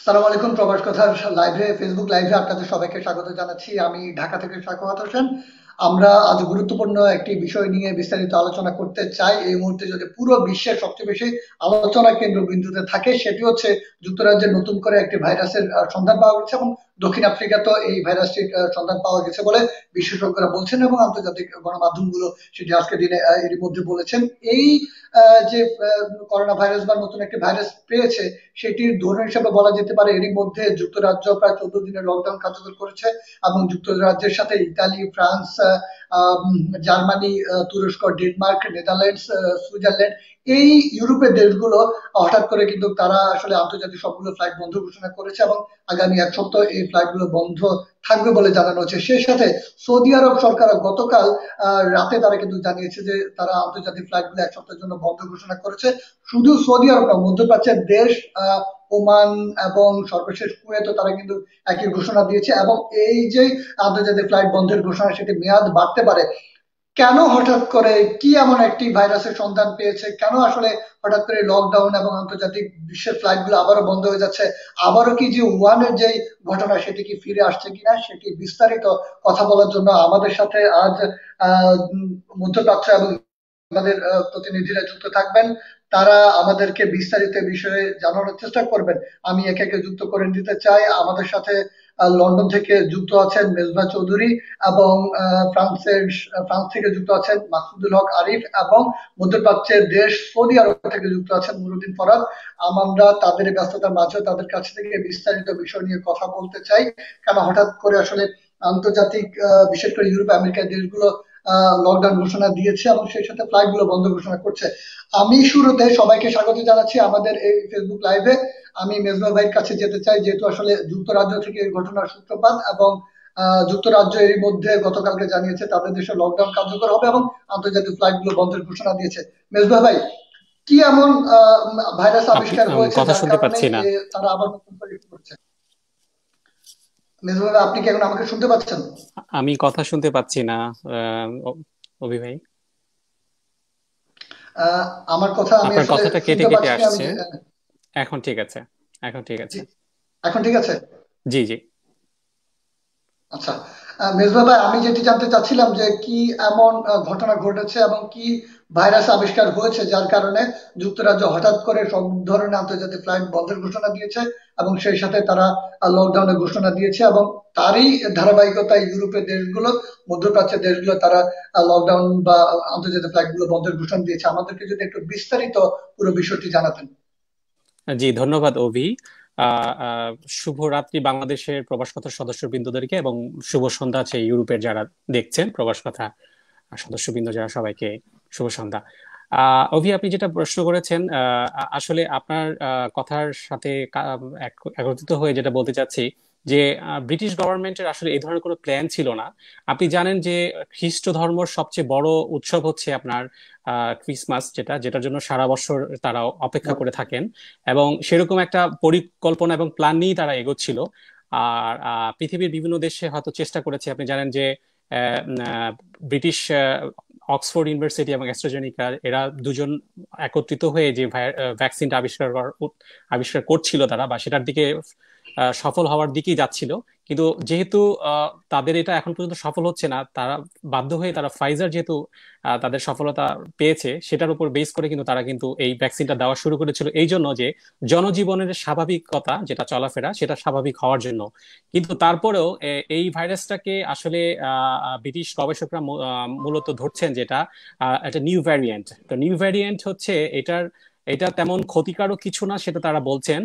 সালাম আলাইকুম। প্রবাস কথার লাইভে, ফেসবুক লাইভে আপনাদের সবাইকে স্বাগত জানাচ্ছি। আমি ঢাকা থেকে সাখাওয়াত হোসেন। আমরা আজ গুরুত্বপূর্ণ একটি বিষয় নিয়ে বিস্তারিত আলোচনা করতে চাই। এই মুহূর্তে যদি পুরো বিশ্বের সবচেয়ে বেশি আলোচনা কেন্দ্রবিন্দুতে থাকে সেটি হচ্ছে যুক্তরাজ্যের নতুন করে একটি ভাইরাসের সন্ধান পাওয়া গেছে, এবং দক্ষিণ আফ্রিকাতেও এই ভাইরাসটির সন্ধান পাওয়া গেছে বলে বিশেষজ্ঞরা বলছেন, এবং আন্তর্জাতিক গণমাধ্যমগুলো সেটি আজকের দিনে এরই মধ্যে বলেছেন। এই যে করোনা ভাইরাস বা নতুন একটি ভাইরাস পেয়েছে, সেটির ধরন হিসেবে বলা যেতে পারে এরই মধ্যে যুক্তরাজ্য প্রায় 14 দিনের লকডাউন কার্যকর করেছে, এবং যুক্তরাজ্যের সাথে ইতালি, ফ্রান্স, জার্মানি, তুরস্ক, ডেনমার্ক, নেদারল্যান্ডস, সুইজারল্যান্ড, এই ইউরোপের দেশগুলো হঠাৎ করে কিন্তু তারা আসলে আন্তর্জাতিক সবগুলো ফ্লাইট বন্ধ ঘোষণা করেছে, এবং আগামী এক সপ্তাহ এই ফ্লাইট গুলো বন্ধ থাকবে বলে জানানো হচ্ছে। সেই সাথে সৌদি আরব সরকার গতকাল রাতে তারা কিন্তু জানিয়েছে যে তারা আন্তর্জাতিক ফ্লাইট গুলো এক সপ্তাহের জন্য বন্ধ ঘোষণা করেছে। শুধু সৌদি আরব না, মধ্যপ্রাচ্যের দেশ ওমান এবং সর্বশেষ কুয়েতও তারা কিন্তু একই ঘোষণা দিয়েছে, এবং এই যে আন্তর্জাতিক ফ্লাইট বন্ধের ঘোষণা, সেটি মেয়াদ বাড়তে পারে। কেন হঠাৎ করে, কি এমন একটি ভাইরাসের সন্ধান পেয়েছে, কেন আসলে হঠাৎ করে লকডাউন এবং আন্তর্জাতিক বিশ্বের ফ্লাইট গুলো আবারও বন্ধ হয়ে যাচ্ছে, আবারও কি যে ওয়ানের যে ঘটনা সেটি কি ফিরে আসছে কিনা, সেটি বিস্তারিত কথা বলার জন্য আমাদের সাথে আজ মধ্যপ্রাচ্য এবং আমাদের প্রতিনিধিরা যুক্ত থাকবেন। তারা আমাদেরকে বিস্তারিত বিষয়ে জানানোর চেষ্টা করবেন। আমি একে একে যুক্ত করে নিতে চাই। আমাদের সাথে লন্ডন থেকে যুক্ত আছেন মেজবা চৌধুরী, এবং ফ্রান্স থেকে যুক্ত আছেন মাসুদুল হক আরিফ, এবং মধ্যপ্রাচ্যের দেশ সৌদি আরব থেকে যুক্ত আছেন নুরুদ্দিন ফরাদ। আমরা তাদের ব্যস্ততার মাঝে তাদের কাছ থেকে বিস্তারিত বিষয় নিয়ে কথা বলতে চাই। কেন হঠাৎ করে আসলে আন্তর্জাতিক বিশেষ করে ইউরোপ আমেরিকার দেশগুলো লকডাউন ঘোষণা দিয়েছে, এবং সেই সাথে ফ্লাইট গুলো বন্ধ ঘোষণা করছে। আমি শুরুতে সবাইকে স্বাগত জানাচ্ছি আমাদের এই ফেসবুক লাইভে। আমি মেজবা ভাইয়ের কাছে যেতে চাই, যেহেতু আসলে যুক্তরাজ্য থেকে এই ঘটনার সূত্রপাত, এবং যুক্তরাজ্য এর মধ্যে গতকালকে জানিয়েছে তাদের দেশে লকডাউন কার্যকর হবে এবং আন্তর্জাতিক ফ্লাইট গুলো বন্ধের ঘোষণা দিয়েছে। মেজবা ভাই, কি এমন ভাইরাস আবিষ্কার হয়েছে কথা যার শুনতে কারণে পাচ্ছি না। তারা আবার নতুন করে শুরু করছে? মেজবা ভাই, আপনি কি এখন আমাকে শুনতে পাচ্ছেন? আমি কথা শুনতে পাচ্ছি না। আহ, অ- অভি ভাই, আহ, আমার কথা আমি আপনার আসলে কথাটা কেটে শুনতে কেটে পাচ্ছি না। আমি আসছে। এখন ঠিক আছে। এখন ঠিক আছে। জি, এখন ঠিক আছে। জি জি। আচ্ছা, মেজবা ভাই, আমি যেটি জানতে চাচ্ছিলাম যে কি এমন ঘটনা ঘটেছে এবং কি ভাইরাস আবিষ্কার হয়েছে যার কারণে যুক্তরাজ্য হঠাৎ করে সব ধরনের আন্তর্জাতিক ফ্লাইট বন্ধের ঘোষণা দিয়েছে, এবং সেই সাথে তারা লকডাউনের ঘোষণা দিয়েছে, এবং তারই ধারাবাহিকতায় ইউরোপের দেশগুলো, মধ্যপ্রাচ্যের দেশগুলো তারা লকডাউন বা আন্তর্জাতিক ফ্লাইট গুলো বন্ধের ঘোষণা দিয়েছে। আমাদেরকে যদি একটু বিস্তারিত পুরো বিষয়টি জানাতেন। জি, ধন্যবাদ অভি। আহ, আহ, শুভ রাত্রি বাংলাদেশের প্রবাস কথার সদস্যবৃন্দদেরকে, এবং শুভ সন্ধ্যা আছে ইউরোপের যারা দেখছেন প্রবাস কথা সদস্যবৃন্দ যারা, সবাইকে শুভ সন্ধ্যা। অভি, আপনি যেটা প্রশ্ন করেছেন, আসলে আপনার কথার সাথে একত্রিত হয়ে যেটা বলতে চাচ্ছি যে ব্রিটিশ গভর্নমেন্টের আসলে এই ধরনের কোনো প্ল্যান ছিল না। আপনি জানেন যে খ্রিস্ট ধর্মর সবচেয়ে বড় উৎসব হচ্ছে আপনার ক্রিসমাস, যেটার জন্য সারা বছর তারা অপেক্ষা করে থাকেন, এবং সেরকম একটা পরিকল্পনা এবং প্ল্যান নিয়েই তারা এগোচ্ছিল। আর পৃথিবীর বিভিন্ন দেশে হয়তো চেষ্টা করেছে। আপনি জানেন যে আহ, আহ, ব্রিটিশ অক্সফোর্ড ইউনিভার্সিটি এবং অ্যাস্ট্রাজেনিকা, এরা দুজন একত্রিত হয়ে যে ভ্যাকসিনটা আবিষ্কার করছিল তারা, বা সেটার দিকে সফল হওয়ার দিকেই যাচ্ছিল। কিন্তু যেহেতু তাদের এটা এখন পর্যন্ত সফল হচ্ছে না, তারা বাধ্য হয়ে তারা ফাইজার, যেহেতু তাদের সফলতা পেয়েছে, সেটার উপর বেস করে কিন্তু তারা কিন্তু এই ভ্যাকসিনটা দেওয়া শুরু করেছিল, এই জন্য যে জনজীবনের স্বাভাবিকতা যেটা চলাফেরা সেটা স্বাভাবিক হওয়ার জন্য। কিন্তু তারপরেও এই ভাইরাসটাকে আসলে ব্রিটিশ গবেষকরা মূলত ধরছেন যেটা একটা নিউ ভ্যারিয়েন্ট। তো নিউ ভ্যারিয়েন্ট হচ্ছে এটা তেমন ক্ষতিকারক কিছু না, সেটা তারা বলছেন।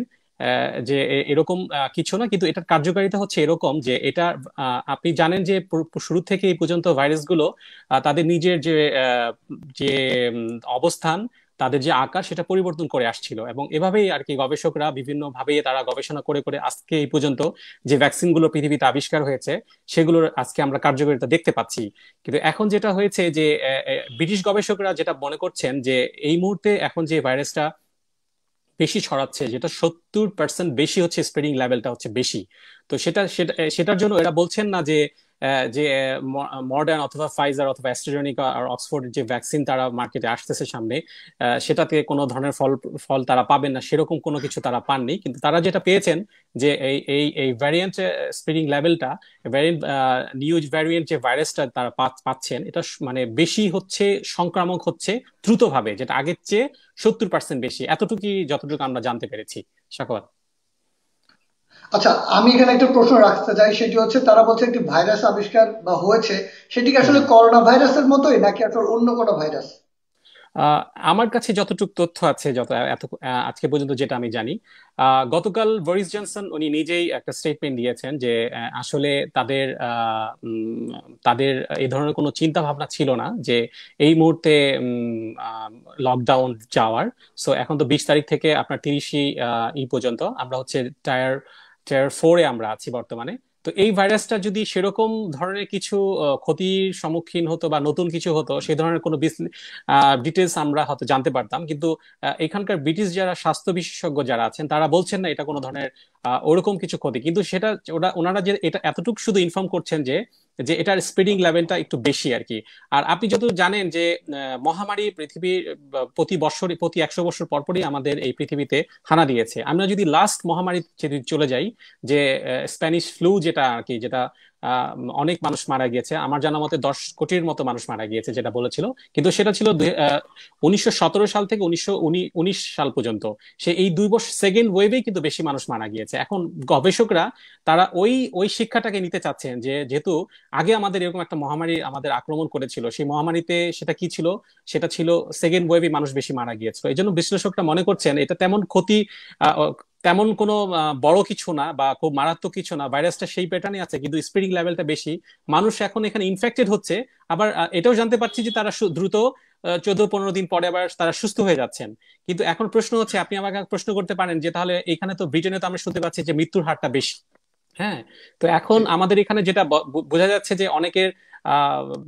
যে এরকম কিছু না, কিন্তু এটার কার্যকারিতা হচ্ছে এরকম যে এটা, আপনি জানেন যে শুরু থেকে এই পর্যন্ত ভাইরাসগুলো তাদের নিজের যে অবস্থান, তাদের যে আকার সেটা পরিবর্তন করে আসছিল, এবং এভাবেই আর কি গবেষকরা বিভিন্ন ভাবে তারা গবেষণা করে করে আজকে এই পর্যন্ত যে ভ্যাকসিনগুলো পৃথিবীতে আবিষ্কার হয়েছে সেগুলোর আজকে আমরা কার্যকারিতা দেখতে পাচ্ছি। কিন্তু এখন যেটা হয়েছে যে ব্রিটিশ গবেষকরা যেটা মনে করছেন যে এই মুহূর্তে এখন যে ভাইরাসটা বেশি ছড়াচ্ছে, যেটা 70% বেশি হচ্ছে, স্প্রেডিং লেভেলটা হচ্ছে বেশি। তো সেটার জন্য এরা বলছেন না যে যে মডার্ন অথবা ফাইজার অথবা অ্যাস্ট্রাজেনিকা আর অক্সফোর্ডের যে ভ্যাকসিন তারা মার্কেটে আসতেছে সামনে, সেটাতে কোনো ধরনের ফল ফল তারা পাবেন না, সেরকম কোনো কিছু তারা পাননি। কিন্তু তারা যেটা পেয়েছেন যে এই এই এই ভ্যারিয়েন্ট স্প্রেডিং লেভেলটা, ভ্যারিয়েন্ট নিউ ভ্যারিয়েন্ট যে ভাইরাসটা তারা পাচ্ছেন, এটা মানে বেশি হচ্ছে, সংক্রামক হচ্ছে দ্রুতভাবে, যেটা আগের চেয়ে 70% বেশি। এতটুকুই যতটুকু আমরা জানতে পেরেছি। সাখাওয়াত। আচ্ছা, আমি এখানে একটা প্রশ্ন রাখতে চাই, সেটি হচ্ছে তারা বলছে একটি ভাইরাস আবিষ্কার বা হয়েছে, সেটি কি হুম আসলে হুম। করোনা ভাইরাসের মতোই নাকি আসলে অন্য কোনো ভাইরাস? আহ, আমার কাছে যতটুকু তথ্য আছে, আজকে পর্যন্ত যেটা আমি জানি, গতকাল বরিস জনসন উনি নিজেই একটা স্টেটমেন্ট দিয়েছেন যে আসলে তাদের এই ধরনের কোনো চিন্তা ভাবনা ছিল না যে এই মুহূর্তে লকডাউন যাওয়ার। সো এখন তো 20 তারিখ থেকে আপনার 30ই পর্যন্ত আমরা হচ্ছে টায়ার টায়ার 4-এ আমরা আছি বর্তমানে। তো এই ভাইরাসটা যদি সেরকম ধরনের কিছু ক্ষতির সম্মুখীন হতো বা নতুন কিছু হতো, সেই ধরনের কোনো ডিটেলস আমরা হয়তো জানতে পারতাম। কিন্তু এখানকার ব্রিটিশ যারা স্বাস্থ্য বিশেষজ্ঞ যারা আছেন, তারা বলছেন না এটা কোনো ধরনের ওরকম কিছু ক্ষতি। কিন্তু সেটা ওনারা যে এটা এতটুকু শুধু ইনফর্ম করছেন যে যে এটার স্প্রেডিং লেভেলটা একটু বেশি আর কি। আর আপনি যত জানেন যে মহামারী পৃথিবীর প্রতি বছর, প্রতি 100 বছর পর পরই আমাদের এই পৃথিবীতে হানা দিয়েছে। আমরা যদি লাস্ট মহামারী যদি চলে যাই, যে স্প্যানিশ ফ্লু যেটা আর কি, যেটা আহ, অনেক মানুষ মারা গিয়েছে, আমার জানা মতে 10 কোটির মতো মানুষ মারা গিয়েছে যেটা বলেছিল। কিন্তু সেটা ছিল 1917 সাল থেকে 1919 সাল পর্যন্ত। সে এই 2 বছর সেকেন্ড ওয়েভেই কিন্তু বেশি মানুষ মারা গিয়েছে। এখন গবেষকরা তারা ওই ওই শিক্ষাটাকে নিতে চাচ্ছেন যে যেহেতু আগে আমাদের এরকম একটা মহামারী আমাদের আক্রমণ করেছিল, সেই মহামারীতে সেটা কি ছিল, সেটা ছিল সেকেন্ড ওয়েভে মানুষ বেশি মারা গিয়েছিল। এই জন্য বিশ্লেষকরা মনে করছেন এটা তেমন ক্ষতি, আহ, তেমন কোনো বড় কিছু না বা খুব মারাত্মক কিছু না। ভাইরাসটা সেই প্যাটার্নে আছে, কিন্তু স্প্রেডিং লেভেলটা বেশি। মানুষ এখন এখানে ইনফেক্টেড হচ্ছে। আবার এটাও জানতে পারছি যে তারা দ্রুত 14-15 দিন পরে আবার তারা সুস্থ হয়ে যাচ্ছেন। কিন্তু এখন প্রশ্ন হচ্ছে, আপনি আমাকে প্রশ্ন করতে পারেন যে তাহলে এখানে তো ব্রিটেনে তো আমরা শুনতে পাচ্ছি যে মৃত্যুর হারটা বেশি। হ্যাঁ। তো এখন জি। আমাদের এখানে যেটা বোঝা যাচ্ছে যে অনেকের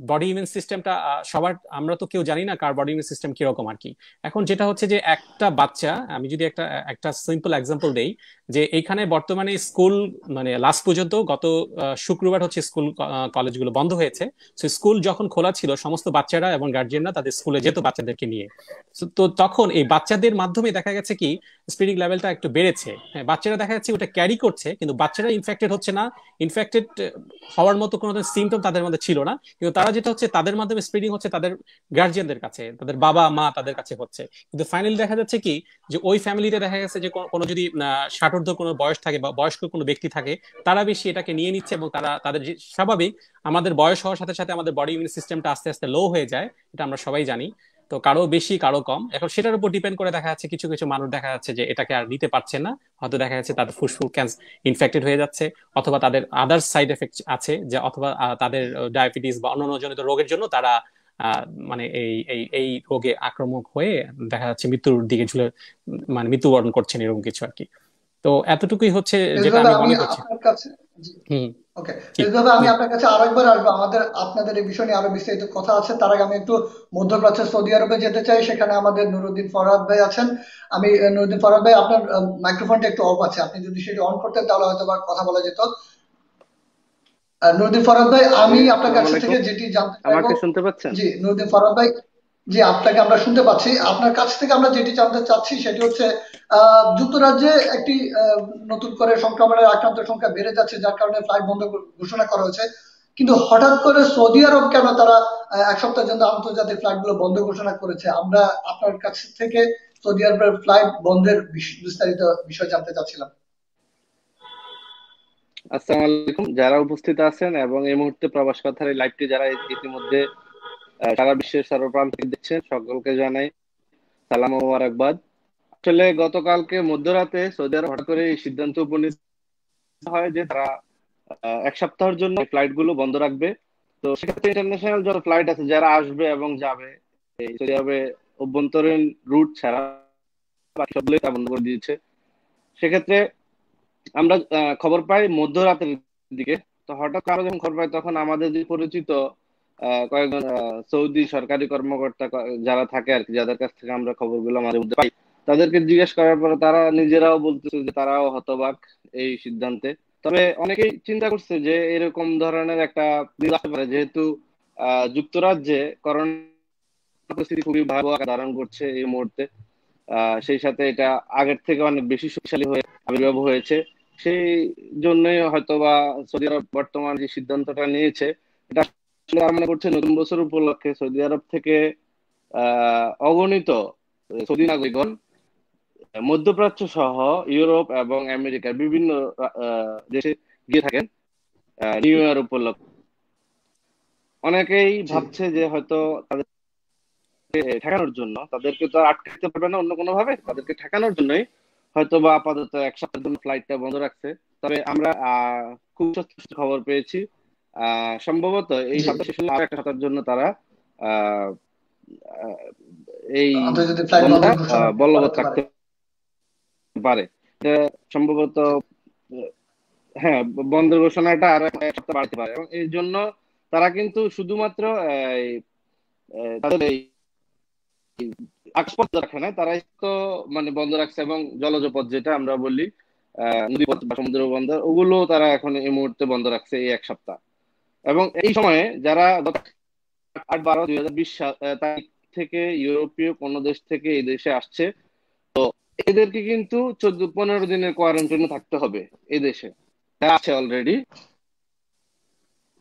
বডি ইমিউন সিস্টেমটা, সবার, আমরা তো কেউ জানি না কার বডি ইমিউন সিস্টেম কিরকম আর কি। এখন যেটা হচ্ছে যে একটা বাচ্চা, আমি যদি একটা একটা সিম্পল এক্সাম্পল দেই, যে এইখানে বর্তমানে স্কুল, মানে লাস্ট পর্যন্ত গত শুক্রবার হচ্ছে স্কুল কলেজগুলো বন্ধ হয়েছে। তো স্কুল যখন খোলা ছিল, সমস্ত বাচ্চারা এবং গার্জিয়ানরা তাদের স্কুলে যেত বাচ্চাদেরকে নিয়ে। তো তখন এই বাচ্চাদের মাধ্যমে দেখা গেছে কি স্পিরিং লেভেলটা একটু বেড়েছে। হ্যাঁ, বাচ্চারা দেখা যাচ্ছে ওটা ক্যারি করছে, কিন্তু বাচ্চারা ইনফেক্টেড হচ্ছে না। ইনফেক্টেড হওয়ার মতো কোনো সিমটম তাদের মধ্যে ছিল না, কিন্তু তারা যেটা হচ্ছে তাদের মাধ্যমে স্প্রেডিং হচ্ছে তাদের গার্জিয়ানদের কাছে, তাদের বাবা মা তাদের কাছে হচ্ছে। কিন্তু ফাইনালি দেখা যাচ্ছে কি যে ওই ফ্যামিলিতে দেখা গেছে যে কোনো যদি ষাটোর্ধ্ব কোনো বয়স থাকে বা বয়স্ক কোনো ব্যক্তি থাকে, তারা বেশি এটাকে নিয়ে নিচ্ছে এবং তারা তাদের স্বাভাবিক, আমাদের বয়স হওয়ার সাথে সাথে আমাদের বডি ইমিউন সিস্টেমটা আস্তে আস্তে লো হয়ে যায়, এটা আমরা সবাই জানি। তো কারো বেশি কারো কম, এখন সেটার উপর ডিপেন্ড করে দেখা যাচ্ছে কিছু কিছু মানুষ দেখা যাচ্ছে যে এটাকে আর নিতে পারছে না। হয়তো দেখা যাচ্ছে তাদের ফুসফুস ক্যান্সার ইনফেক্টেড হয়ে যাচ্ছে, অথবা তাদের আদার সাইড এফেক্ট আছে, যে অথবা তাদের ডায়াবেটিস বা অন্যান্য জনিত রোগের জন্য তারা আহ, মানে এই এই এই রোগে আক্রামক হয়ে দেখা যাচ্ছে মৃত্যুর দিকে ঝুলে, মানে মৃত্যুবরণ করছেন, এরকম কিছু আর কি। তো এতটুকুই হচ্ছে যেটা এইভাবে আমি আমি মনে করছি। আপনার কাছে, জি, হুম। ওকে, জি এইভাবে আমি জি। আপনার কাছে আরেকবার আসবো। আপনাদের এই বিষয় নিয়ে আরো বিস্তারিত কথা আছে। তার আগে আমি একটু মধ্যপ্রাচ্যের সৌদি আরবে যেতে চাই। সেখানে আমাদের নুরুদ্দিন ফরহাদ ভাই আছেন। আমি নুরুদ্দিন ফরহাদ ভাই, আপনার মাইক্রোফোনটা একটু অফ আছে, আপনি যদি সেটি অন করতেন তাহলে হয়তো বা কথা বলা যেত। নুরুদ্দিন ফরহাদ ভাই, জি, আমি আপনার আসসালামু কাছ থেকে আলাইকুম। যেটি জানতে চাইবো। আমাকে শুনতে পাচ্ছেন? জি, নুরুদ্দিন ফরহাদ ভাই, জি, আপনাকে আমরা শুনতে পাচ্ছি। আপনার কাছ থেকে আমরা যেটি জানতে চাচ্ছি সেটি হচ্ছে যুক্তরাজ্যে একটি নতুন করে সংক্রমণের আক্রান্ত সংখ্যা বেড়ে যাচ্ছে, যার কারণে ফ্লাইট বন্ধ ঘোষণা করা হয়েছে। কিন্তু হঠাৎ করে সৌদি আরব কেন তারা 1 সপ্তাহের জন্য আন্তর্জাতিক ফ্লাইট গুলো বন্ধ ঘোষণা করেছে? আমরা আপনার কাছ থেকে সৌদি আরবের ফ্লাইট বন্ধের বিস্তারিত বিষয় জানতে চাচ্ছিলাম। আসসালামু আলাইকুম যারা উপস্থিত আছেন এবং এই মুহূর্তে প্রবাস কথার এই লাইভটি যারা ইতিমধ্যে সারা বিশ্বের সর্বপ্রান্ত থেকে দেখছেন, সকলকে জানাই সালাম ও মোবারকবাদ। আসলে গতকালকে মধ্যরাতে সৌদি আরব হঠাৎ করে এই সিদ্ধান্ত উপনীত হয় যে তারা 1 সপ্তাহের জন্য ফ্লাইট গুলো বন্ধ রাখবে। তো সেক্ষেত্রে ইন্টারন্যাশনাল যত ফ্লাইট আছে যারা আসবে এবং যাবে এই সৌদি আরবে অভ্যন্তরীণ রুট ছাড়া বাকি সবগুলোই তা বন্ধ করে দিয়েছে। সেক্ষেত্রে আমরা খবর পাই মধ্যরাতের দিকে। তো হঠাৎ আমরা যখন খবর পাই তখন আমাদের যে পরিচিত কয়েকজন সৌদি সরকারি কর্মকর্তা যারা থাকে আর কি, যাদের কাছ থেকে আমরা খবরগুলো মাঝে মধ্যে পাই, তাদেরকে জিজ্ঞেস করার পরে তারা নিজেরাও বলতেছে যে তারাও হতবাক এই সিদ্ধান্তে। তবে অনেকেই চিন্তা করছে যে এরকম ধরনের একটা দিন আসতে পারে, যেহেতু যুক্তরাজ্যে করোনা পরিস্থিতি খুবই ভয়াবহ আকার ধারণ করছে এই মুহূর্তে। সেই সাথে এটা আগের থেকে অনেক বেশি শক্তিশালী হয়ে আবির্ভাব হয়েছে। সেই জন্যই হয়তো বা সৌদি আরব বর্তমান যে সিদ্ধান্তটা নিয়েছে, এটা আসলে আমার মনে করছে নতুন বছর উপলক্ষে সৌদি আরব থেকে অগণিত সৌদি নাগরিকগণ মধ্যপ্রাচ্য সহ ইউরোপ এবং আমেরিকার বিভিন্ন দেশে গিয়ে থাকেন নিউ ইয়ার উপলক্ষে। অনেকেই জি। ভাবছে যে হয়তো তাদেরকে ঠেকানোর জন্য, তাদেরকে তো আর আটকাতে পারবে না অন্য কোনো ভাবে, তাদেরকে ঠেকানোর জন্যই হয়তো বা আপাতত এক সপ্তাহের জন্য ফ্লাইটটা বন্ধ রাখছে। তবে আমরা খুব সত্যি খবর পেয়েছি, সম্ভবত এই জি, সপ্তাহ শেষ হলে আর একটা সপ্তাহের জন্য তারা আহ আহ, এই আন্তর্জাতিক ফ্লাইট বন্ধ বন্ধটা ঘোষণা বলবৎ করাতে পারে। রাখতে পারে। এটা সম্ভবত হ্যাঁ, বন্ধের ঘোষণাটা আরো এক সপ্তাহ বাড়তে পারে, এবং এই জন্য তারা কিন্তু শুধুমাত্র এই, তাদের এই আকাশপথ রাখে না, তারা তো মানে বন্ধ রাখছে, এবং জলজ পথ যেটা আমরা বলি নদী পথ বা সমুদ্র বন্দর, ওগুলো তারা এখন এই মুহূর্তে বন্ধ রাখছে এই এক সপ্তাহ। এবং এই সময়ে যারা গত 8/12/2020 তারিখ থেকে ইউরোপীয় কোন দেশ থেকে এই দেশে আসছে, তো এদেরকে কিন্তু 14-15 দিনের কোয়ারেন্টাইনে থাকতে হবে এই দেশে। যারা আছে অলরেডি,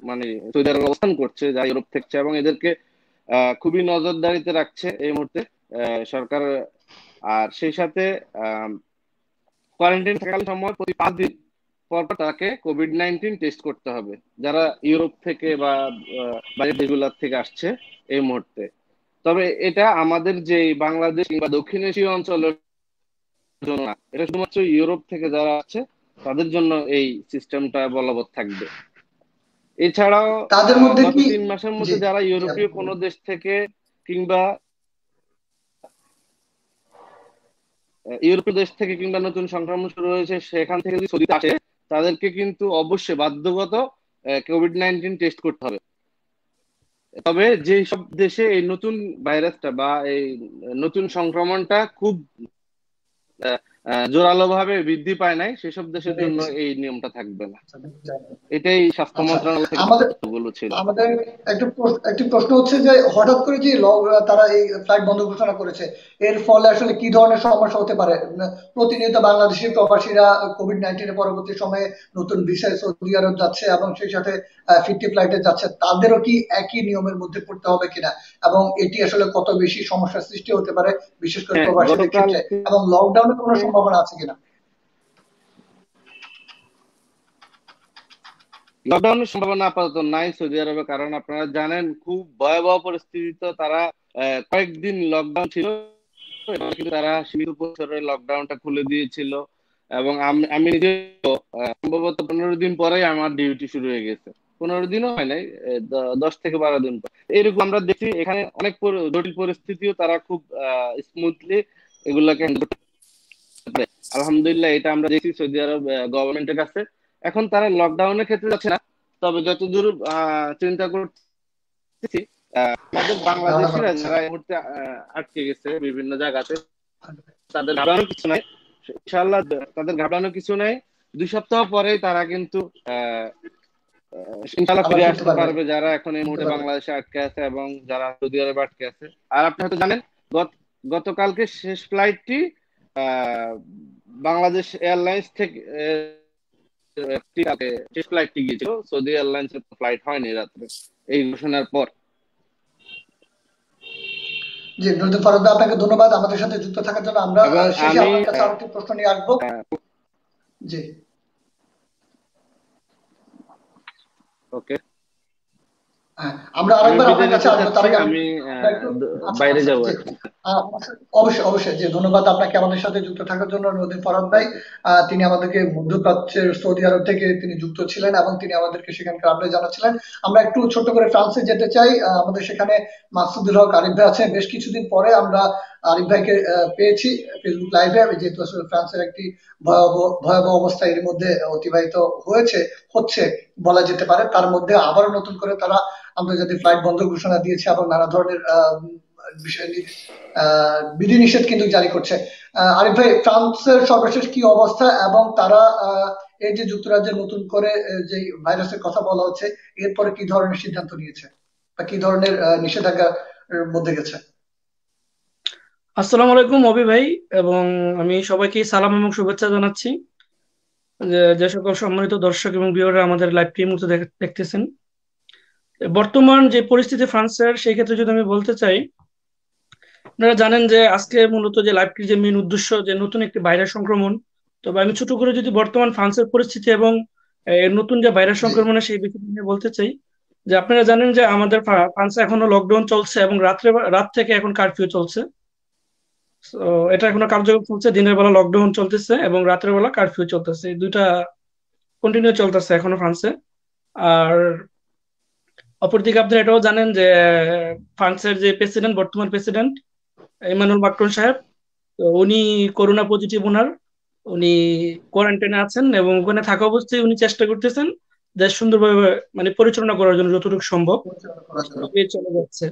মানে সৌদি আরবে অবস্থান করছে, যারা ইউরোপ থেকে, এবং এদেরকে খুবই নজরদারিতে রাখছে এই মুহূর্তে সরকার। আর সেই সাথে কোয়ারেন্টাইন থাকার সময় প্রতি 5 দিন পর পর তাকে কোভিড-19 টেস্ট করতে হবে, যারা ইউরোপ থেকে বা বাইরের দেশগুলোর থেকে আসছে এই মুহূর্তে। তবে এটা আমাদের যে বাংলাদেশ কিংবা দক্ষিণ এশীয় অঞ্চলের জন্য না, এটা শুধুমাত্র ইউরোপ থেকে যারা আছে তাদের জন্য এই সিস্টেমটা বলবৎ থাকবে। এছাড়াও তাদের মধ্যে গত কি? 3 মাসের জি, মধ্যে যারা জি, আপনি ইউরোপীয় কোনো বলুন। দেশ থেকে কিংবা ইউরোপীয় দেশ থেকে কিংবা নতুন সংক্রমণ শুরু হয়েছে সেখান থেকে যদি সৌদিতে আসে, তাদেরকে কিন্তু অবশ্যই বাধ্যগত কোভিড-19 টেস্ট করতে হবে। তবে যে সব দেশে এই নতুন ভাইরাসটা বা এই নতুন সংক্রমণটা খুব জোরালো ভাবে বৃদ্ধি পায় নাই, সেসব দেশের জন্য এই নিয়মটা থাকবে না। এটাই স্বাস্থ্য আচ্ছা, মন্ত্রণালয় থেকে আমাদের বলো ছিল। আমাদের একটি প্রশ্ন হচ্ছে যে হঠাৎ করে যে তারা এই ফ্লাইট বন্ধ ঘোষণা করেছে, এর ফলে আসলে কি ধরনের সমস্যা হতে পারে? প্রতিনিয়ত বাংলাদেশি প্রবাসীরা কোভিড-19 এর পরবর্তী সময়ে নতুন ভিসায় সৌদি আরব যাচ্ছে এবং সেই সাথে ফিরতি ফ্লাইটে যাচ্ছে, তাদেরও কি একই নিয়মের মধ্যে পড়তে হবে কিনা, এবং এটি আসলে কত বেশি সমস্যার সৃষ্টি হতে পারে বিশেষ করে হ্যাঁ, প্রবাসীদের ক্ষেত্রে, গতকালকে এবং লকডাউনের কোনো সম্ভাবনা আছে কিনা? লকডাউনের সম্ভাবনা আপাতত নাই সৌদি আরবে, কারণ আপনারা জানেন খুব ভয়াবহ পরিস্থিতিতে তারা কয়েকদিন লকডাউন ছিল, এবং কিন্তু তারা সীমিত পরিসরে লকডাউনটা খুলে দিয়েছিল। এবং আমি নিজে সম্ভবত 15 দিন পরেই আমার ডিউটি শুরু হয়ে গেছে। 15 দিনও হয় নাই, 10 থেকে 12 দিন পর। এইরকম আমরা দেখি এখানে অনেক জটিল পরিস্থিতিও তারা খুব স্মুথলি এগুলাকে হ্যান্ডেল করতে পারে। আলহামদুলিল্লাহ, এটা আমরা দেখি সৌদি আরব গভর্নমেন্টের কাছে। এখন তারা লকডাউনের ক্ষেত্রে যাচ্ছে না, তবে যতদূর চিন্তা করতেছি আমাদের ধারণা করা বাংলাদেশিরা হচ্ছে। যারা এই মুহূর্তে আটকে গেছে বিভিন্ন জায়গাতে, তাদের ঘাবড়ানোর কিছু নাই। ইনশাআল্লাহ তাদের ঘাবড়ানোর কিছু নাই। 2 সপ্তাহ পরেই তারা কিন্তু আহ ইনশাআল্লাহ আবার ফিরে ফিরতে আসতে পারবে। পারবে, যারা এখন এই ফিরতে মুহূর্তে পারবে। বাংলাদেশে আটকে আছে এবং যারা সৌদি আরবে আটকে আছে। আর আপনি হয়তো জানেন, গতকালকে শেষ ফ্লাইটটি আহ বাংলাদেশ এয়ারলাইন্স থেকে শেষ ফ্লাইটটি গিয়েছিল, সৌদি এয়ারলাইন্স এর ফ্লাইট হয়নি রাত্রে এই ঘোষণার পর। জি, নুরুদ্দিন ফারুক ভাই, আপনাকে ধন্যবাদ আমাদের সাথে যুক্ত থাকার জন্য। আমরা এবং শেষে আমি আপনার কাছে আরেকটি প্রশ্ন নিয়ে আসবো। জি, ওকে, হ্যাঁ, আমরা আমি আরেকবার বিদায় আপনার কাছে নিতে আসবো, তার চাচ্ছি, আগে আমি আমরা একটু আচ্ছা, বাইরে আচ্ছা, যাব জি, এখন। অবশ্যই, অবশ্যই, জি, ধন্যবাদ আপনাকে আমাদের সাথে যুক্ত থাকার জন্য নদীন ফরহাদ ভাই। ওকে, তিনি আমাদেরকে মধ্যপ্রাচ্যের সৌদি আরব থেকে তিনি যুক্ত ছিলেন এবং তিনি আমাদেরকে সেখানকার আপডেট জানাচ্ছিলেন। আমরা একটু ছোট্ট করে ফ্রান্সে যেতে চাই। আমাদের সেখানে মাসুদুল হক আরিফ ভাই আছেন। বেশ কিছুদিন পরে আমরা আরিফ ভাইকে পেয়েছি ফেসবুক লাইভে, যেহেতু আসলে ফ্রান্সের একটি ভয়াবহ ভয়াবহ অবস্থা এর মধ্যে অতিবাহিত হচ্ছে বলা যেতে পারে। তার মধ্যে আবারও নতুন করে তারা আন্তর্জাতিক ফ্লাইট বন্ধ ঘোষণা দিয়েছে এবং নানা ধরনের বিধিনিষেধ কিন্তু জারি করছে। আরিফ ভাই, ফ্রান্সের সর্বশেষ কি অবস্থা, এবং তারা এই যে যুক্তরাজ্যে নতুন করে যে ভাইরাসের কথা বলা হচ্ছে, এরপরে কি ধরনের সিদ্ধান্ত নিয়েছে বা কি ধরনের নিষেধাজ্ঞার মধ্যে গেছে? আসসালামু আলাইকুম অভি ভাই, এবং আমি সবাইকে সালাম এবং শুভেচ্ছা জানাচ্ছি। যে সকল সম্মানিত দর্শক এবং ভিউয়াররা আমাদের লাইভটি এই মুহূর্তে দেখতেছেন, বর্তমান যে পরিস্থিতি ফ্রান্সের, সেই ক্ষেত্রে যদি আমি বলতে চাই, আপনারা জানেন যে আজকে মূলত যে লাইভটির যে মেন উদ্দেশ্য, যে নতুন একটি ভাইরাস সংক্রমণ। তবে আমি ছোট করে যদি বর্তমান ফ্রান্সের পরিস্থিতি এবং নতুন যে ভাইরাস জি। সংক্রমণের সেই বিষয়টি নিয়ে বলতে চাই, যে আপনারা জানেন যে আমাদের ফ্রান্সে এখনো লকডাউন চলছে এবং রাত থেকে এখন কারফিউ চলছে। তো এটা এখনো কার্যকর চলছে, দিনের বেলা লকডাউন চলতেছে এবং রাতের বেলা কারফিউ চলতেছে, এই দুইটা কন্টিনিউ চলতেছে এখনো ফ্রান্সে। আর অপরদিকে আপনারা এটাও জানেন যে ফ্রান্সের যে প্রেসিডেন্ট, বর্তমান প্রেসিডেন্ট ইমানুয়েল মাক্রন সাহেব, তো উনি করোনা পজিটিভ, উনি কোয়ারেন্টাইনে আছেন এবং ওখানে থাকা অবস্থায় উনি চেষ্টা করতেছেন দেশ সুন্দরভাবে মানে পরিচালনা করার জন্য যতটুকু সম্ভব পরিচালনা করার জন্য। এগিয়ে চলে যাচ্ছে।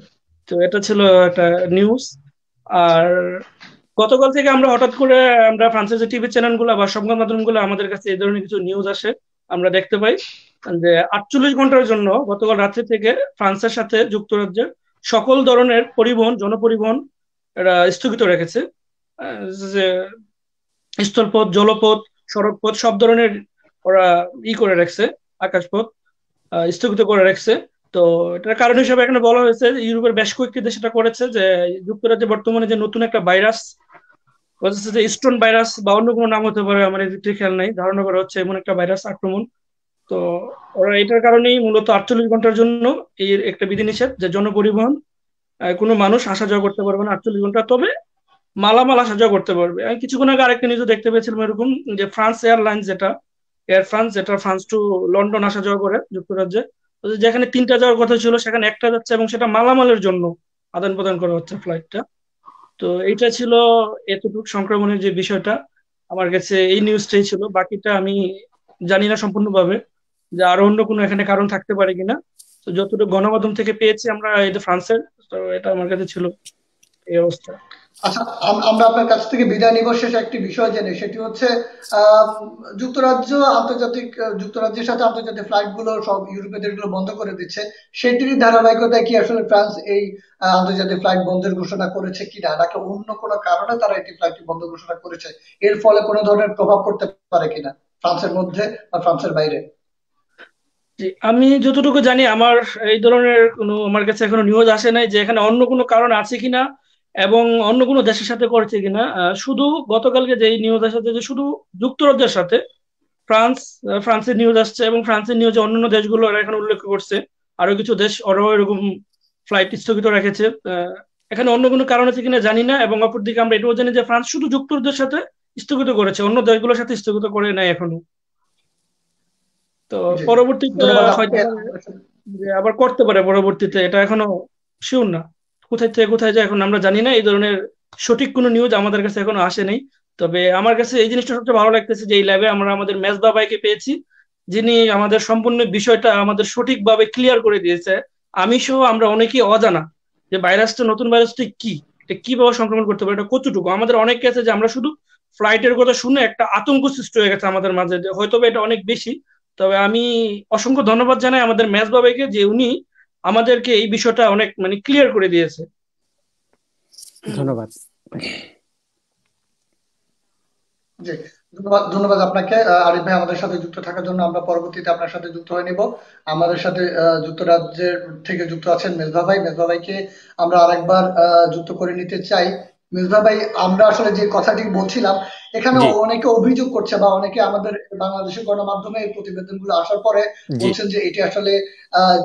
তো এটা ছিল একটা নিউজ। আর গতকাল থেকে আমরা হঠাৎ করে আমরা ফ্রান্সের যে টিভি চ্যানেল গুলো বা সংবাদ মাধ্যম গুলো, আমাদের কাছে এই ধরনের কিছু নিউজ আসে, আমরা দেখতে পাই যে 48 ঘন্টার জন্য গতকাল রাত্রি থেকে ফ্রান্সের সাথে যুক্তরাজ্যের সকল ধরনের পরিবহন, জনপরিবহন এরা স্থগিত রেখেছে। যে স্থলপথ, জলপথ, সড়কপথ সব ধরনের ওরা করে রাখছে, আকাশপথ স্থগিত করে রাখছে। তো এটার কারণ হিসেবে এখানে বলা হয়েছে, ইউরোপের বেশ কয়েকটি দেশ এটা করেছে, যে যুক্তরাজ্যে বর্তমানে যে নতুন একটা ভাইরাস হচ্ছে, যে স্টোন ভাইরাস বা অন্য কোনো নাম হতে পারে, আমার এদিকে খেয়াল নাই, ধারণা করা হচ্ছে এমন একটা ভাইরাস আক্রমণ। তো ওরা এটার কারণেই মূলত 48 ঘন্টার জন্য এই একটা বিধিনিষেধ, যে জনপরিবহন কোনো মানুষ আসা যাওয়া করতে পারবে না 48 ঘন্টা, তবে মালামাল আসা যাওয়া করতে পারবে। আমি কিছুক্ষণ আগে আরেকটা নিউজ দেখতে পেয়েছিলাম এরকম, যে ফ্রান্স এয়ারলাইন্স, যেটা এয়ার ফ্রান্স, যেটা ফ্রান্স টু লন্ডন আসা যাওয়া করে যুক্তরাজ্যে, তো যেখানে 3টা যাওয়ার কথা ছিল সেখানে একটা যাচ্ছে, এবং সেটা মালামালের জন্য আদান প্রদান করা হচ্ছে ফ্লাইটটা। তো এইটা ছিল এতটুকু সংক্রমণের যে বিষয়টা, আমার কাছে এই নিউজটাই ছিল। বাকিটা আমি জানি না সম্পূর্ণভাবে, যে আরো অন্য কোনো এখানে কারণ থাকতে পারে কিনা। তো যতটুকু গণমাধ্যম থেকে পেয়েছি আমরা এই যে ফ্রান্সের, তো এটা আমার কাছে ছিল এই অবস্থা। আচ্ছা, আমরা আপনার কাছ থেকে বিদায় নিব শেষে একটি বিষয় জেনে, সেটি হচ্ছে আহ, যুক্তরাজ্যের সাথে আন্তর্জাতিক ফ্লাইট গুলো সব ইউরোপীয় দেশগুলো বন্ধ করে দিচ্ছে। সেটিরই ধারাবাহিকতায় কি আসলে ফ্রান্স এই আন্তর্জাতিক ফ্লাইট বন্ধের ঘোষণা করেছে কিনা, নাকি অন্য কোনো কারণে তারা এটি ফ্লাইট বন্ধ ঘোষণা করেছে? এর ফলে কোনো ধরনের প্রভাব পড়তে পারে কিনা ফ্রান্সের মধ্যে বা ফ্রান্সের বাইরে? জি, আমি যতটুকু জানি, আমার এই ধরনের কোনো, আমার কাছে এখনো নিউজ আসে নাই যে এখানে অন্য কোনো কারণ আছে কিনা এবং অন্য কোনো দেশের সাথে করেছে কিনা। শুধু গতকালকে যে নিউজ আসছে, যে শুধু যুক্তরাজ্যের সাথে ফ্রান্স, ফ্রান্সের নিউজ আসছে, এবং ফ্রান্সের নিউজে অন্যান্য দেশগুলো ওরা এখানে উল্লেখ করছে, আরো কিছু দেশ ওরাও এরকম ফ্লাইট স্থগিত রেখেছে। এখানে অন্য কোনো কারণ আছে কিনা জানি না। এবং অপরদিকে আমরা এটাও জানি যে ফ্রান্স শুধু যুক্তরাজ্যের সাথে স্থগিত করেছে, অন্য দেশগুলোর সাথে স্থগিত করে নাই এখনো। তো জি, পরবর্তীতে ধন্যবাদ হয়তো আপনাকে। যে আবার করতে পারে পরবর্তীতে, এটা এখনো শিওর না। কোথায় থেকে কোথায় যায় এখন আমরা জানি না, এই ধরনের সঠিক কোনো নিউজ আমাদের কাছে এখনো আসে নাই। তবে আমার কাছে এই জিনিসটা সবচেয়ে ভালো লাগতেছে যে এই ল্যাবে আমরা আমাদের মেজবা ভাইকে পেয়েছি, যিনি আমাদের সম্পূর্ণ বিষয়টা আমাদের সঠিকভাবে ক্লিয়ার করে দিয়েছে। আমি সহ আমরা অনেকেই অজানা যে ভাইরাসটা, নতুন ভাইরাসটা কি, এটা কিভাবে সংক্রমণ করতে পারে, এটা কতটুকু। আমাদের অনেকে আছে যে আমরা শুধু ফ্লাইটের কথা শুনে একটা আতঙ্ক সৃষ্টি হয়ে গেছে আমাদের মাঝে, যে হয়তো বা এটা অনেক বেশি। তবে আমি অসংখ্য ধন্যবাদ জানাই আমাদের ম্যাচ বাবাইকে, যে উনি আমাদেরকে এই বিষয়টা অনেক মানে ক্লিয়ার করে দিয়েছে। ধন্যবাদ। জি, ধন্যবাদ ধন্যবাদ আপনাকে আরিফ ভাই, আমাদের সাথে যুক্ত থাকার জন্য। আমরা পরবর্তীতে আপনার সাথে যুক্ত হয়ে নিব। আমাদের সাথে যুক্তরাজ্যের থেকে যুক্ত আছেন মেজবা ভাই। মেজবা ভাইকে আমরা আরেকবার যুক্ত করে নিতে চাই। মেজবা ভাই, আমরা আসলে যে কথাটি বলছিলাম, এখানে জি অনেকে অভিযোগ করছে বা অনেকে আমাদের বাংলাদেশের গণমাধ্যমে এই প্রতিবেদনগুলো আসার পরে জি বলছেন যে এটি আসলে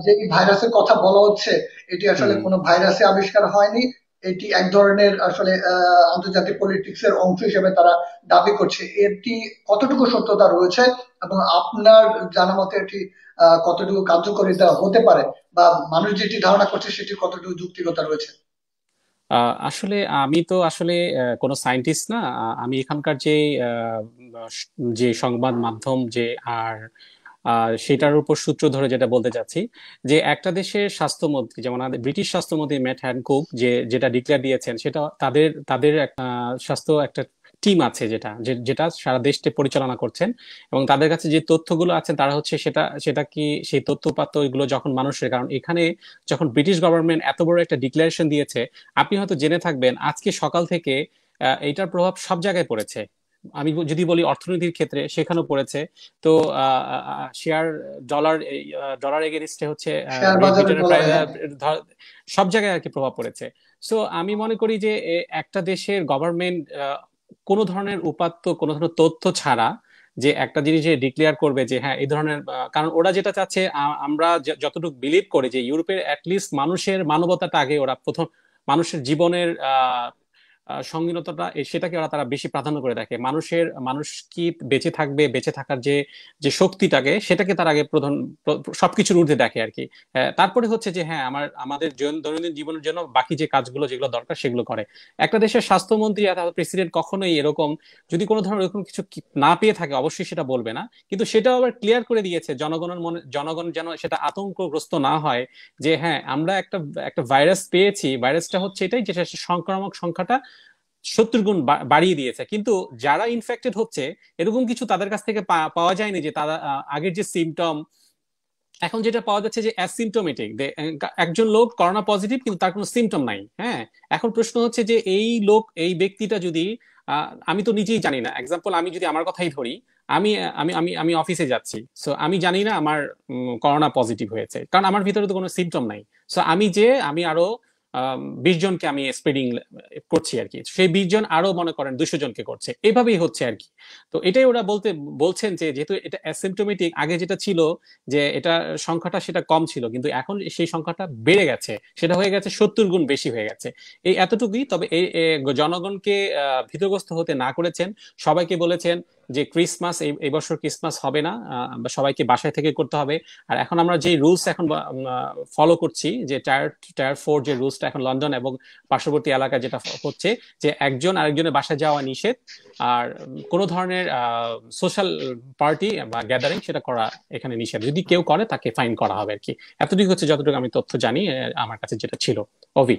যে ভাইরাসের কথা বলা হচ্ছে, এটি আসলে হুম কোনো ভাইরাসে আবিষ্কার হয়নি। এটি এক ধরনের আসলে আন্তর্জাতিক পলিটিক্স এর অংশ হিসেবে তারা দাবি করছে। এটি কতটুকু সত্যতা রয়েছে, এবং আপনার জানা মতে এটি কতটুকু কার্যকারিতা হতে পারে, বা মানুষ যেটি ধারণা করছে সেটি কতটুকু যুক্তিগত রয়েছে? আসলে আমি তো আসলে কোনো সায়েন্টিস্ট না। আমি এখানকার যে আহ, যে সংবাদ মাধ্যম যে আর সেটার উপর সূত্র ধরে যেটা বলতে চাচ্ছি, যে একটা দেশের স্বাস্থ্যমন্ত্রী, যেমন আমাদের ব্রিটিশ স্বাস্থ্যমন্ত্রী ম্যাট হ্যানকক যেটা ডিক্লেয়ার দিয়েছেন, সেটা তাদের তাদের স্বাস্থ্য একটা টিম আছে যেটা সারা দেশকে পরিচালনা করছেন, এবং তাদের কাছে যে তথ্যগুলো আছে তারা হচ্ছে সেটা সেটা কি সেই তথ্যপাত্র এগুলো যখন মানুষের, কারণ এখানে যখন ব্রিটিশ গভর্নমেন্ট এত বড় একটা ডিক্লারেশন দিয়েছে, আপনি হয়তো জেনে থাকবেন আজকে সকাল থেকে এইটার প্রভাব সব জায়গায় পড়েছে। আমি যদি বলি অর্থনীতির ক্ষেত্রে সেখানেও পড়েছে। তো শেয়ার ডলার ডলার এগেনস্টে হচ্ছে শেয়ার গ্রেট বাজারে ব্রিটেনের বলা প্রায় হয়। সব জায়গায় আর কি প্রভাব পড়েছে। সো আমি মনে করি যে একটা দেশের গভর্নমেন্ট কোনো ধরনের উপাত্ত, কোনো ধরনের তথ্য ছাড়া যে একটা জিনিস যে ডিক্লেয়ার করবে যে হ্যাঁ এই ধরনের, কারণ ওরা যেটা চাচ্ছে, আমরা যতটুকু বিলিভ করি যে ইউরোপের অ্যাটলিস্ট মানুষের মানবতাটা আগে, ওরা প্রথম মানুষের জীবনের সঙ্গীনতাটা সেটাকে ওরা তারা বেশি প্রাধান্য করে দেখে। মানুষ কি বেঁচে থাকবে, বেঁচে থাকার যে যে শক্তিটাকে, সেটাকে তার আগে প্রধান সবকিছুর ঊর্ধ্বে দেখে আর কি। তারপরে হচ্ছে যে হ্যাঁ আমাদের দৈনন্দিন জীবনের জন্য বাকি যে কাজগুলো যেগুলো দরকার সেগুলো করে। একটা দেশের স্বাস্থ্যমন্ত্রী অথবা প্রেসিডেন্ট কখনোই এরকম, যদি কোনো ধরনের এরকম কিছু না পেয়ে থাকে অবশ্যই সেটা বলবে না, কিন্তু সেটাও আবার ক্লিয়ার করে দিয়েছে জনগণ যেন সেটা আতঙ্কগ্রস্ত না হয় যে হ্যাঁ আমরা একটা একটা ভাইরাস পেয়েছি, ভাইরাসটা হচ্ছে এটাই, যেটা সংক্রামক সংখ্যাটা 70 গুণ বাড়িয়ে দিয়েছে, কিন্তু যারা ইনফেক্টেড হচ্ছে এরকম কিছু তাদের কাছ থেকে পাওয়া যায়নি, যে তারা আগের যে সিমটম, এখন যেটা পাওয়া যাচ্ছে যে অ্যাসিমটোমেটিক, একজন লোক করোনা পজিটিভ কিন্তু তার কোনো সিমটম নাই। হ্যাঁ, এখন প্রশ্ন হচ্ছে যে এই ব্যক্তিটা যদি আমি তো নিজেই জানি না, এক্সাম্পল আমি যদি আমার কথাই ধরি, আমি আমি আমি আমি অফিসে যাচ্ছি, সো আমি জানি না আমার করোনা পজিটিভ হয়েছে, কারণ আমার ভিতরে তো কোনো সিমটম নাই। সো আমি আরো 20 জনকে আমি স্প্রেডিং করছি আর কি, সেই 20 জন আরো মনে করেন 200 জনকে করছে, এভাবেই হচ্ছে আর কি। তো এটাই ওরা বলছেন যে যেহেতু এটা অ্যাসিমটোমেটিক, আগে যেটা ছিল যে এটা সংখ্যাটা সেটা কম ছিল, কিন্তু এখন সেই সংখ্যাটা বেড়ে গেছে, সেটা হয়ে গেছে 70 গুণ বেশি হয়ে গেছে। এই এতটুকুই। তবে জনগণকে ভীতগ্রস্ত হতে না করেছেন, সবাইকে বলেছেন যে ক্রিসমাস এই বছর ক্রিসমাস হবে না, সবাইকে বাসায় থেকে করতে হবে। আর এখন আমরা যে রুলস এখন ফলো করছি, যে টায়ার 4 যে রুলসটা এখন লন্ডন এবং পার্শ্ববর্তী এলাকায় যেটা হচ্ছে, যে একজন আরেকজনের বাসায় যাওয়া নিষেধ, আর কোনো ধরনের সোশ্যাল পার্টি বা গ্যাদারিং সেটা করা এখানে নিষেধ, যদি কেউ করে তাকে ফাইন করা হবে আর কি। এতটুকু হচ্ছে যতটুকু আমি তথ্য জানি, আমার কাছে যেটা ছিল। অভি।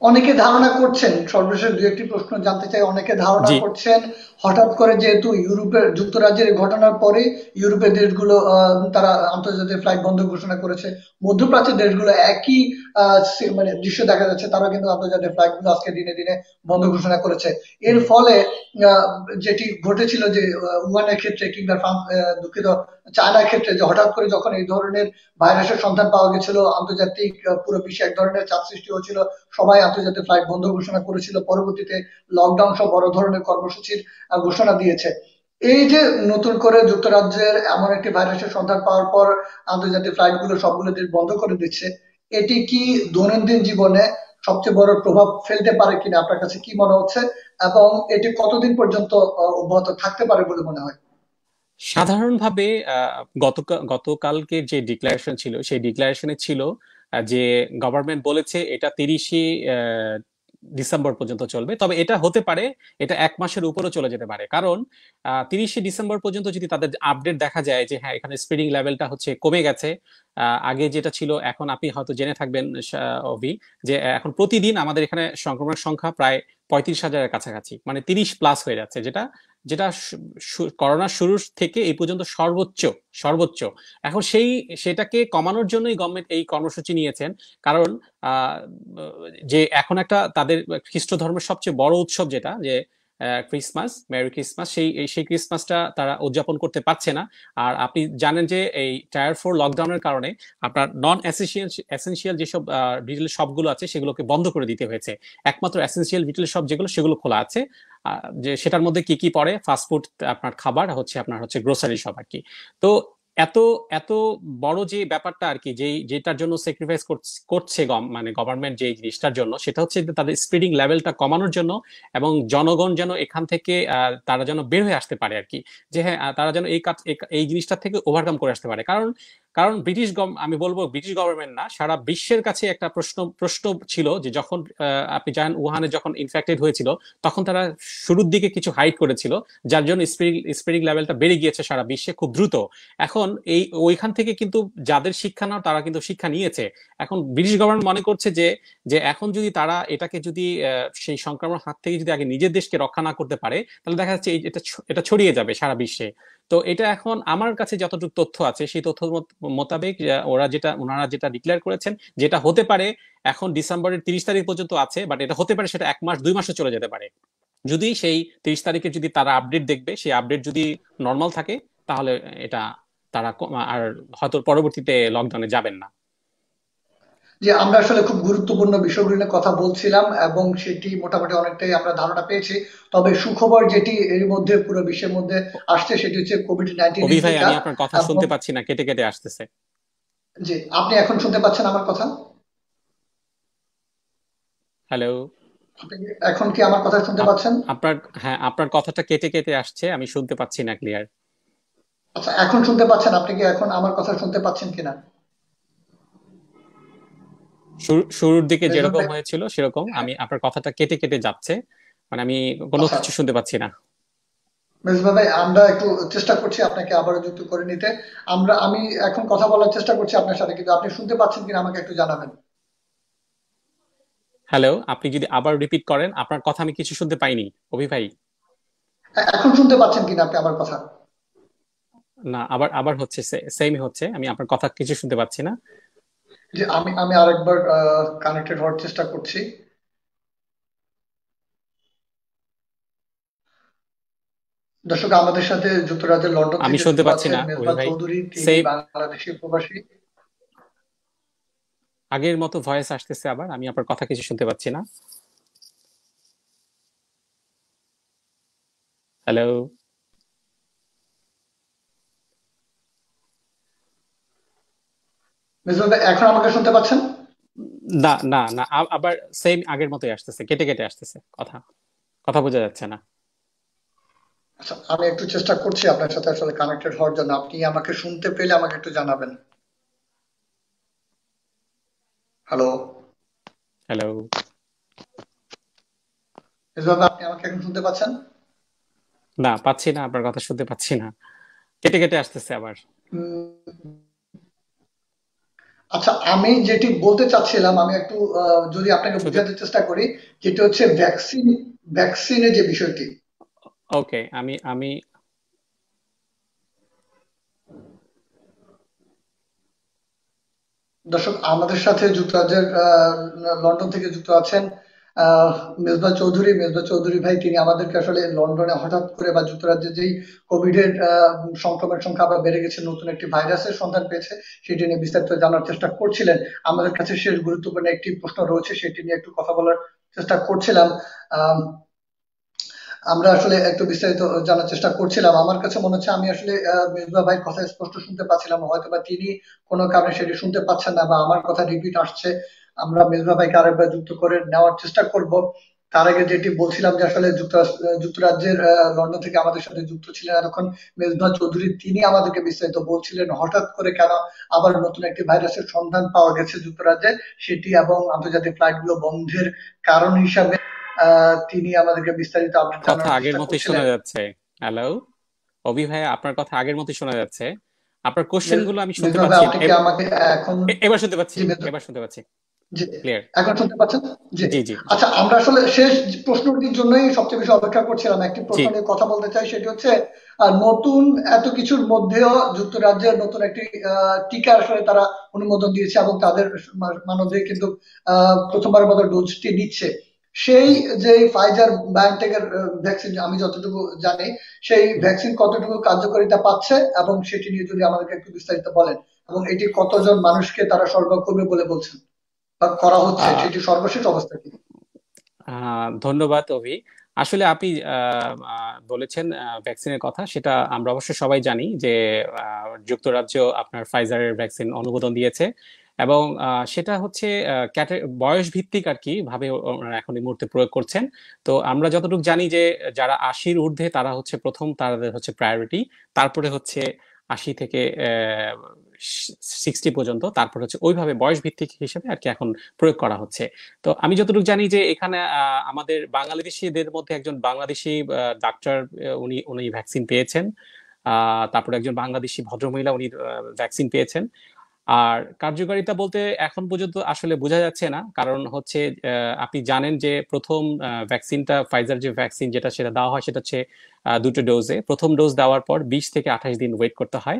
অনেকে ধারণা করছেন, সর্বশেষ দু একটি প্রশ্ন জানতে চাই, অনেকে ধারণা জি। করছেন হঠাৎ করে যেহেতু ইউরোপের যুক্তরাজ্যের এই ঘটনার পরে ইউরোপের দেশগুলো তারা আন্তর্জাতিক ফ্লাইট বন্ধ ঘোষণা করেছে, মধ্যপ্রাচ্যের দেশগুলো একই মানে দৃশ্য দেখা যাচ্ছে, তারা কিন্তু আন্তর্জাতিক ফ্লাইট গুলো আজকে দিনে দিনে বন্ধ ঘোষণা করেছে। এর ফলে আহ, যেটি ঘটেছিল যে উহানের ক্ষেত্রে কিংবা দুঃখিত চায়নার ক্ষেত্রে, যে হঠাৎ করে যখন এই ধরনের ভাইরাসের সন্ধান পাওয়া গেছিল, আন্তর্জাতিক পুরো বিশ্বে এক ধরনের চাপ সৃষ্টি হয়েছিল, সবাই আন্তর্জাতিক ফ্লাইট বন্ধ ঘোষণা করেছিল, পরবর্তীতে লকডাউন সহ বড় ধরনের কর্মসূচির ঘোষণা দিয়েছে। এই যে নতুন করে যুক্তরাজ্যের এমন একটি ভাইরাসের সন্ধান পাওয়ার পর আন্তর্জাতিক ফ্লাইট গুলো সবগুলো দেশ বন্ধ করে দিচ্ছে, এটি কি দৈনন্দিন জীবনে সবচেয়ে বড় প্রভাব ফেলতে পারে কিনা, আপনার কাছে কি মনে হচ্ছে, এবং এটি কতদিন পর্যন্ত অব্যাহত থাকতে পারে বলে মনে হয়? সাধারণভাবে গতকালকে যে ডিক্লারেশন ছিল, সেই ডিক্লারেশনে ছিল যে গভর্নমেন্ট বলেছে এটা 30 ডিসেম্বর পর্যন্ত চলবে। তবে এটা হতে পারে এটা 1 মাসের উপরও চলে যেতে পারে, কারণ 30 ডিসেম্বর পর্যন্ত যদি তাদের আপডেট দেখা যায় যে হ্যাঁ এখানে স্প্রেডিং লেভেলটা হচ্ছে কমে গেছে, আগে যেটা ছিল, এখন আপনি হয়তো জেনে থাকবেন অভি, যে এখন প্রতিদিন আমাদের এখানে সংক্রমণের সংখ্যা প্রায় 35,000-এর কাছাকাছি, মানে 30+ হয়ে যাচ্ছে, যেটা যেটা করোনা শুরুর থেকে এই পর্যন্ত সর্বোচ্চ সর্বোচ্চ। এখন সেটাকে কমানোর জন্যই গভর্নমেন্ট এই কর্মসূচি নিয়েছেন, কারণ যে এখন একটা তাদের খ্রিস্ট ধর্মের সবচেয়ে বড় উৎসব যেটা যে ক্রিসমাস, মেরি ক্রিসমাস, সেই ক্রিসমাসটা তারা উদযাপন করতে পারছে না। আর আপনি জানেন যে এই টায়ার 4 লকডাউনের কারণে আপনার নন এসেনশিয়াল যেসব রিটেল শপগুলো আছে সেগুলোকে বন্ধ করে দিতে হয়েছে, একমাত্র এসেনশিয়াল রিটেল শপ যেগুলো সেগুলো খোলা আছে। যে সেটার মধ্যে কি কি পড়ে, ফাস্টফুড, আপনার খাবার হচ্ছে, আপনার হচ্ছে গ্রোসারি শপ আর কি। তো এত এত বড় যে ব্যাপারটা আর কি, যেটার জন্য স্যাক্রিফাইস করছে মানে গভর্নমেন্ট যে জিনিসটার জন্য, সেটা হচ্ছে তাদের স্প্রেডিং লেভেলটা কমানোর জন্য, এবং জনগণ যেন এখান থেকে তারা যেন বের হয়ে আসতে পারে আর কি, যে হ্যাঁ তারা যেন এই জিনিসটা থেকে ওভারকাম করে আসতে পারে। কারণ আমি বলবো ব্রিটিশ গভর্নমেন্ট না, সারা বিশ্বের কাছে একটা প্রশ্ন ছিল যে যখন আপনি জানেন উহানে যখন ইনফেক্টেড হয়েছিল, তখন তারা শুরুর দিকে কিছু হাইড করেছিল, যার জন্য স্প্রেডিং লেভেলটা বেড়ে গিয়েছে সারা বিশ্বে খুব দ্রুত। এখন ওইখান থেকে কিন্তু যাদের শিক্ষা নাও তারা কিন্তু শিক্ষা নিয়েছে। এখন ব্রিটিশ গভর্নমেন্ট মনে করছে যে যে এখন যদি তারা এটাকে যদি সেই সংক্রমণ হাত থেকে যদি আগে নিজের দেশকে রক্ষা না করতে পারে, তাহলে দেখা যাচ্ছে এটা ছড়িয়ে যাবে সারা বিশ্বে। তো এটা এখন আমার কাছে যতটুকু তথ্য আছে সেই তথ্য মোতাবেক ওনারা যেটা ডিক্লেয়ার করেছেন, যেটা হতে পারে এখন ডিসেম্বরের 30 তারিখ পর্যন্ত আছে, বাট এটা হতে পারে সেটা 1 মাস 2 মাসও চলে যেতে পারে। যদি সেই 30 তারিখে যদি তারা আপডেট দেখবে, সেই আপডেট যদি নর্মাল থাকে, তাহলে এটা তারা আর হয়তো পরবর্তীতে লকডাউনে যাবেন না। যে আমরা আসলে খুব গুরুত্বপূর্ণ বিষয়গুলো নিয়ে কথা বলছিলাম এবং সেটি মোটামুটি অনেকটাই আমরা ধারণা পেয়েছি। তবে সুখবর যেটি এর মধ্যে পুরো বিশ্বের মধ্যে আসছে সেটি হচ্ছে কোভিড-19 অভি ভাই, ইস্যুটা। আমি আপনার কথা এবং শুনতে পাচ্ছি না, কেটে কেটে আসতেছে। জি, আপনি এখন শুনতে পাচ্ছেন আমার কথা? হ্যালো? আপনি এখন কি আমার কথা শুনতে পাচ্ছেন? হ্যাঁ, আপনার কথাটা কেটে কেটে আসছে, আমি শুনতে পাচ্ছি না ক্লিয়ার। আচ্ছা, এখন শুনতে পাচ্ছেন? আপনি কি এখন আমার কথা শুনতে পাচ্ছেন কিনা? শুরুর দিকে মেজবাহ যেরকম ভাই, হয়েছিল সেরকম, হ্যাঁ, আমি আপনার কথাটা কেটে কেটে যাচ্ছে, মানে আমি কোনো আচ্ছা, কিছু শুনতে পাচ্ছি না। মেজবাহ ভাই, আমরা একটু চেষ্টা করছি আপনাকে আবারও যুক্ত করে নিতে। আমি এখন কথা বলার চেষ্টা করছি আপনার সাথে, কিন্তু আপনি শুনতে পাচ্ছেন কিনা আমাকে একটু জানাবেন। হ্যালো, আপনি যদি আবার রিপিট করেন, আপনার কথা আমি কিছু শুনতে পাইনি অভি ভাই। এখন শুনতে পাচ্ছেন কিনা আপনি আমার কথা? না, আবার আবার হচ্ছে, সেমই হচ্ছে, আমি আপনার কথা কিছু শুনতে পাচ্ছি না। যে আমি আরেকবার কানেক্টেড হওয়ার চেষ্টা করছি। দর্শক, আমাদের সাথে যুক্তরাজ্যের লন্ডন আমি থেকে শুনতে যুক্ত পাচ্ছি আছেন না অভি মেজবাহ ভাই। চৌধুরী, তিনি সেম বাংলাদেশি প্রবাসী। আগের মতো ভয়েস আসতেছে, আবার আমি আপনার কথা কিছু শুনতে পাচ্ছি না। হ্যালো? মেজবাহ ভাই, এখন আমাকে শুনতে পাচ্ছেন? না না না, আবার সেম আগের মতোই আসতেছে, কেটে কেটে আসতেছে কথা, কথা বোঝা যাচ্ছে না। আচ্ছা, আমি একটু চেষ্টা করছি আপনার সাথে আসলে কানেক্টেড হওয়ার জন্য। আপনি আমাকে শুনতে পেলে আমাকে একটু জানাবেন। হ্যালো? হ্যালো? মেজবাহ ভাই, আপনি আমাকে এখন শুনতে পাচ্ছেন? না, পাচ্ছি না, আপনার কথা শুনতে পাচ্ছি না, কেটে কেটে আসতেছে আবার। উম, আচ্ছা, আমি যেটি বলতে চাচ্ছিলাম, আমি একটু যদি আপনাকে শুনতে বোঝাতে চেষ্টা করি, যেটি হচ্ছে ভ্যাকসিনের যে বিষয়টি। ওকে, আমি আমি দর্শক, আমাদের সাথে যুক্তরাজ্যের লন্ডন থেকে যুক্ত আছেন মেজবাহ চৌধুরী ভাই। তিনি আমাদেরকে আসলে লন্ডনে হঠাৎ করে বা যুক্তরাজ্যে যেই কোভিড এর সংক্রমণ সংখ্যা আবার বেড়ে গেছে, নতুন একটি ভাইরাসের সন্ধান পেয়েছে, সেটি নিয়ে বিস্তারিত জানার চেষ্টা করছিলেন। আমাদের কাছে শেষ গুরুত্বপূর্ণ একটি প্রশ্ন রয়েছে, সেটি নিয়ে একটু কথা বলার চেষ্টা করছিলাম। আহ আমরা আসলে একটু বিস্তারিত জানার চেষ্টা করছিলাম। আমার কাছে মনে হচ্ছে আমি আসলে মেজবা ভাইয়ের কথা স্পষ্ট শুনতে পাচ্ছিলাম, হয়তোবা তিনি কোনো কারণে সেটি শুনতে পাচ্ছেন না বা আমার কথা রিপিট আসছে। আমরা মেজবা ভাইকে আরেকবার যুক্ত করে নেওয়ার চেষ্টা করব। তার আগে যেটি বলছিলাম যে আসলে যুক্তরাজ্যের লন্ডন থেকে আমাদের সাথে যুক্ত ছিলেন এতক্ষণ মেজবা চৌধুরী, তিনি আমাদেরকে বিস্তারিত বলছিলেন হঠাৎ করে কেন আবার নতুন একটি ভাইরাসের সন্ধান পাওয়া গেছে যুক্তরাজ্যে, সেটি এবং আন্তর্জাতিক ফ্লাইট গুলো বন্ধের কারণ হিসাবে তিনি আমাদেরকে বিস্তারিত আপডেট কথা জানানোর আগের চেষ্টা মতোই শোনা করছিলেন। যাচ্ছে। হ্যালো অভি ভাই, আপনার কথা আগের মতোই শোনা যাচ্ছে, আপনার কোশ্চেন গুলো আমি শুনতে মেজবা ভাই, পাচ্ছি না। আপনি কি আমাকে এখন? এবার শুনতে পাচ্ছি, জি মেজবা, এবার শুনতে পাচ্ছি জি, ক্লিয়ার। এখন শুনতে পাচ্ছেন? জি। জি জি জি আচ্ছা, আমরা আসলে শেষ প্রশ্নটির জন্যই সবচেয়ে বেশি অপেক্ষা করছিলাম। একটি জি। প্রশ্ন নিয়ে কথা বলতে চাই, সেটি হচ্ছে নতুন এত কিছুর মধ্যেও যুক্তরাজ্যের নতুন একটি টিকা আসলে তারা অনুমোদন দিয়েছে এবং তাদের মানবদের কিন্তু প্রথমবারের মতো ডোজটি নিচ্ছে। সেই জি যে ফাইজার বায়োনটেকের ভ্যাকসিন, আমি যতটুকু জানি সেই হুম। ভ্যাকসিন কতটুকু কার্যকারিতা পাচ্ছে এবং সেটি নিয়ে যদি আমাদেরকে একটু বিস্তারিত বলেন, এবং এটি কতজন মানুষকে তারা সরবরাহ করবে বলে বলছেন বা করা হচ্ছে, আহ, সেটি সর্বশেষ অবস্থা কি? ধন্যবাদ অভি। আসলে আপনি বলেছেন ভ্যাকসিনের কথা, সেটা আমরা অবশ্য সবাই জানি যে যুক্তরাজ্য আপনার ফাইজারের ভ্যাকসিন অনুমোদন দিয়েছে, এবং সেটা হচ্ছে বয়স ভিত্তিক আর কি ভাবে ওনারা এখন এই মুহূর্তে প্রয়োগ করছেন। তো আমরা যতটুকু জানি যে যারা 80-র ঊর্ধ্বে তারা হচ্ছে প্রথম, তাদের হচ্ছে প্রায়োরিটি, তারপরে হচ্ছে 80 থেকে 60 পর্যন্ত, তারপর হচ্ছে ওইভাবে বয়স ভিত্তিক হিসেবে আর কি এখন প্রয়োগ করা হচ্ছে। তো আমি যতটুকু জানি যে এখানে আমাদের বাংলাদেশিদের মধ্যে একজন বাংলাদেশি ডাক্তার, উনি উনি ভ্যাকসিন পেয়েছেন। তারপরে একজন বাংলাদেশি ভদ্রমহিলা, উনি ভ্যাকসিন পেয়েছেন। আর কার্যকারিতা বলতে এখন পর্যন্ত আসলে বোঝা যাচ্ছে না, কারণ হচ্ছে আপনি জানেন যে প্রথম ভ্যাকসিনটা, ফাইজার যে ভ্যাকসিন যেটা সেটা দেওয়া হয় সেটা হচ্ছে দুটো ডোজে। প্রথম ডোজ দেওয়ার পর 20 থেকে 28 দিন ওয়েট করতে হয়,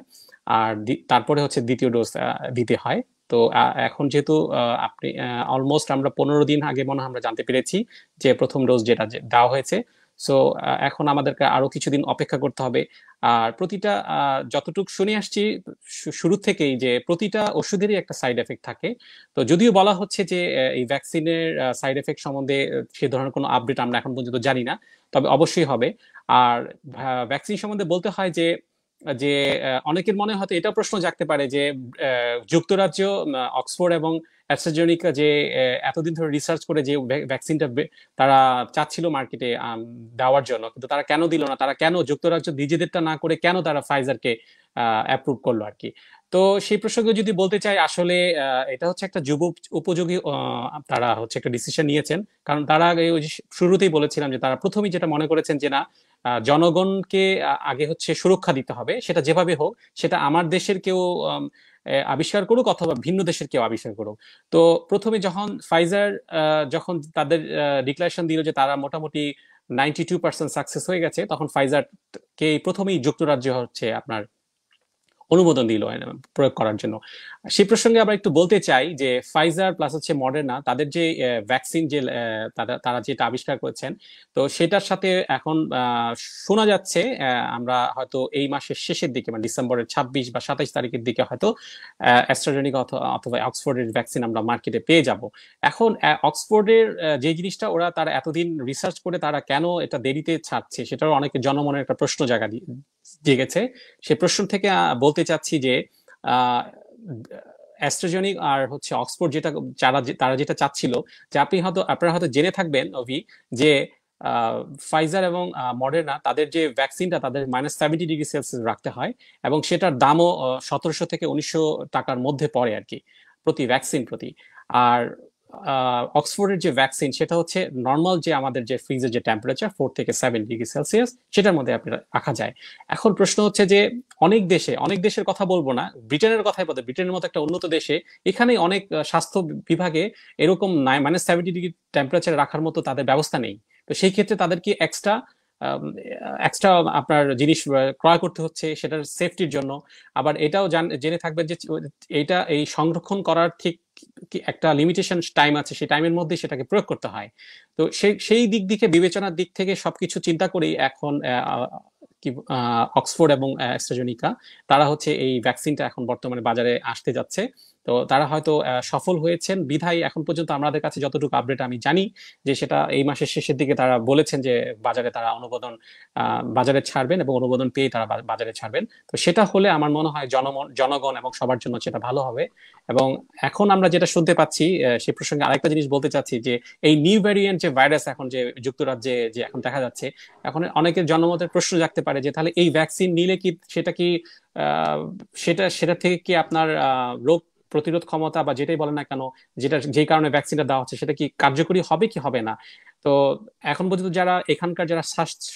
আর তারপরে হচ্ছে দ্বিতীয় ডোজ দিতে হয়। তো এখন যেহেতু আপনি অলমোস্ট আমরা 15 দিন আগে মনে হয় আমরা জানতে পেরেছি যে প্রথম ডোজ যেটা দেওয়া হয়েছে। সো এখন আমাদেরকে আরো কিছুদিন অপেক্ষা করতে হবে। আর প্রতিটা যতটুকু শুনে আসছি শুরু থেকেই যে প্রতিটা ওষুধেরই একটা সাইড এফেক্ট থাকে। তো যদিও বলা হচ্ছে যে এই ভ্যাকসিনের সাইড এফেক্ট সম্বন্ধে সে ধরনের কোনো আপডেট আমরা এখন পর্যন্ত জানি না, তবে অবশ্যই হবে। আর ভ্যাকসিন সম্বন্ধে বলতে হয় যে যে অনেকের মনে হয়তো এটা প্রশ্ন জাগতে পারে যে যুক্তরাজ্য, অক্সফোর্ড এবং অ্যাস্ট্রাজেনিকা যে এতদিন ধরে রিসার্চ করে যে ভ্যাকসিনটা তারা চাচ্ছিল মার্কেটে দেওয়ার জন্য, কিন্তু তারা কেন দিল না, তারা কেন যুক্তরাজ্য নিজেদেরটা না করে কেন তারা ফাইজারকে অ্যাপ্রুভ করলো আর কি। তো সেই প্রসঙ্গে যদি বলতে চাই, আসলে এটা হচ্ছে একটা যুব উপযোগী, তারা হচ্ছে একটা ডিসিশন নিয়েছেন। কারণ তারা আগে ওই যে শুরুতেই বলেছিলাম যে তারা প্রথমেই যেটা মনে করেছেন যে না, জনগণকে আগে হচ্ছে সুরক্ষা দিতে হবে, সেটা যেভাবে হোক, সেটা আমার দেশের কেউ আবিষ্কার করুক অথবা ভিন্ন দেশের কেউ আবিষ্কার করুক। তো প্রথমে যখন ফাইজার যখন তাদের ডিক্লারেশন দিল যে তারা মোটামুটি 92% সাকসেস হয়ে গেছে, তখন ফাইজারকে প্রথমেই যুক্তরাজ্য হচ্ছে আপনার অনুমোদন দিল প্রয়োগ করার জন্য। সেই প্রসঙ্গে আবার একটু বলতে চাই যে ফাইজার প্লাস হচ্ছে মডার্না, তাদের যে ভ্যাকসিন যে তারা যেটা আবিষ্কার করেছেন, তো সেটার সাথে এখন শোনা যাচ্ছে আমরা হয়তো এই মাসের শেষের দিকে, মানে ডিসেম্বরের 26 বা 27 তারিখের দিকে হয়তো অ্যাস্ট্রাজেনিকা অথবা অক্সফোর্ডের ভ্যাকসিন আমরা মার্কেটে পেয়ে যাব। এখন অক্সফোর্ডের যে জিনিসটা তারা এতদিন রিসার্চ করে তারা কেন এটা দেরিতে ছাড়ছে, সেটারও অনেকে জনমনের একটা প্রশ্ন জেগেছে। সে প্রশ্ন থেকে বলতে চাচ্ছি যে অ্যাস্ট্রাজেনিক আর হচ্ছে অক্সফোর্ড যেটা তারা যেটা চাচ্ছিল, যে আপনারা হয়তো জেনে থাকবেন অভি, যে ফাইজার এবং মডার্না তাদের যে ভ্যাকসিনটা তাদের -70°C রাখতে হয়, এবং সেটার দামও 1700 থেকে 1900 টাকার মধ্যে পড়ে আর কি, প্রতি ভ্যাকসিন প্রতি। আর অক্সফোর্ডের যে ভ্যাকসিন সেটা হচ্ছে নর্মাল যে আমাদের যে ফ্রিজের যে টেম্পারেচার 4 থেকে 7°C, সেটার মধ্যে আপনার রাখা যায়। এখন প্রশ্ন হচ্ছে যে অনেক দেশের কথা বলবো না, ব্রিটেনের কথাই বলতে, ব্রিটেনের মতো একটা উন্নত দেশে এখানে অনেক স্বাস্থ্য বিভাগে এরকম -70° টেম্পারেচারে রাখার মতো তাদের ব্যবস্থা নেই। তো সেই ক্ষেত্রে তাদেরকে এক্সট্রা আপনার জিনিস ক্রয় করতে হচ্ছে সেটার সেফটির জন্য। আবার এটাও জেনে থাকবেন যে এই সংরক্ষণ করার ঠিক একটা লিমিটেশন টাইম আছে, সেই টাইমের মধ্যে সেটাকে প্রয়োগ করতে হয়। তো সেই দিক থেকে, বিবেচনার দিক থেকে সবকিছু চিন্তা করেই এখন অক্সফোর্ড এবং অ্যাস্ট্রাজেনিকা তারা হচ্ছে এই ভ্যাকসিনটা এখন বর্তমানে বাজারে আসতে যাচ্ছে। তো তারা হয়তো সফল হয়েছেন বিধায় এখন পর্যন্ত আমাদের কাছে যতটুকু আপডেট আমি জানি, যে সেটা এই মাসের শেষের দিকে তারা বলেছেন যে তারা বাজারে ছাড়বেন এবং অনুমোদন পেয়ে তারা বাজারে ছাড়বেন। তো সেটা হলে আমার মনে হয় জনগণ এবং সবার জন্য সেটা ভালো হবে। এবং এখন আমরা যেটা শুনতে পাচ্ছি, সেই প্রসঙ্গে আরেকটা জিনিস বলতে চাচ্ছি, যে এই নিউ ভ্যারিয়েন্ট যে ভাইরাস এখন যে যুক্তরাজ্যে যে এখন দেখা যাচ্ছে, এখন অনেকের জনমতের প্রশ্ন জাগতে পারে যে তাহলে এই ভ্যাকসিন নিলে কি সেটা থেকে কি আপনার রোগ প্রতিরোধ ক্ষমতা বা যেটাই বলেন না কেন, যেই কারণে ভ্যাকসিনটা দেওয়া হচ্ছে, সেটা কি কার্যকরী হবে কি হবে না। তো এখন পর্যন্ত এখানকার যারা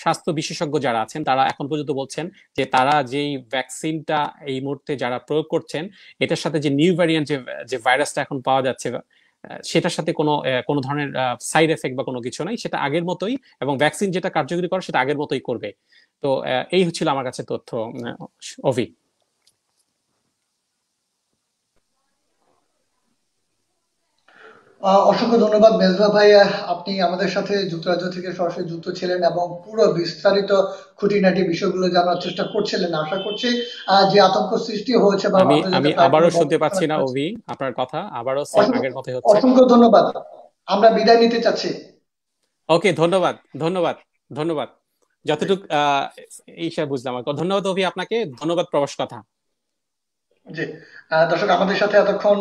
স্বাস্থ্য বিশেষজ্ঞ যারা আছেন, তারা এখন পর্যন্ত বলছেন যে তারা যেই ভ্যাকসিনটা এই মুহূর্তে যারা প্রয়োগ করছেন, এটার সাথে যে নিউ ভ্যারিয়েন্ট যে ভাইরাসটা এখন পাওয়া যাচ্ছে, সেটার সাথে কোনো ধরনের সাইড এফেক্ট বা কোনো কিছু নাই, সেটা আগের মতোই, এবং ভ্যাকসিন যেটা কার্যকরী করে সেটা আগের মতোই করবে। তো এই হচ্ছিল আমার কাছে তথ্য, অভি। অসংখ্য ধন্যবাদ মেজবা ভাই, আপনি আমাদের সাথে যুক্তরাজ্য থেকে সরাসরি যুক্ত ছিলেন এবং পুরো বিস্তারিত খুঁটিনাটি বিষয়গুলো জানার চেষ্টা করছিলেন। আশা করছি যে আতঙ্ক সৃষ্টি হয়েছে বা আমি আবারও শুনতে পাচ্ছি না অভি, আপনার কথা আবারও আগের মতোই হচ্ছে। অসংখ্য ধন্যবাদ, আমরা বিদায় নিতে চাচ্ছি। ওকে, ধন্যবাদ ধন্যবাদ ধন্যবাদ, যতটুকু এইসব বুঝলাম। ধন্যবাদ অভি, আপনাকে ধন্যবাদ প্রবাস কথা। জি দর্শক, আমাদের সাথে এতক্ষণ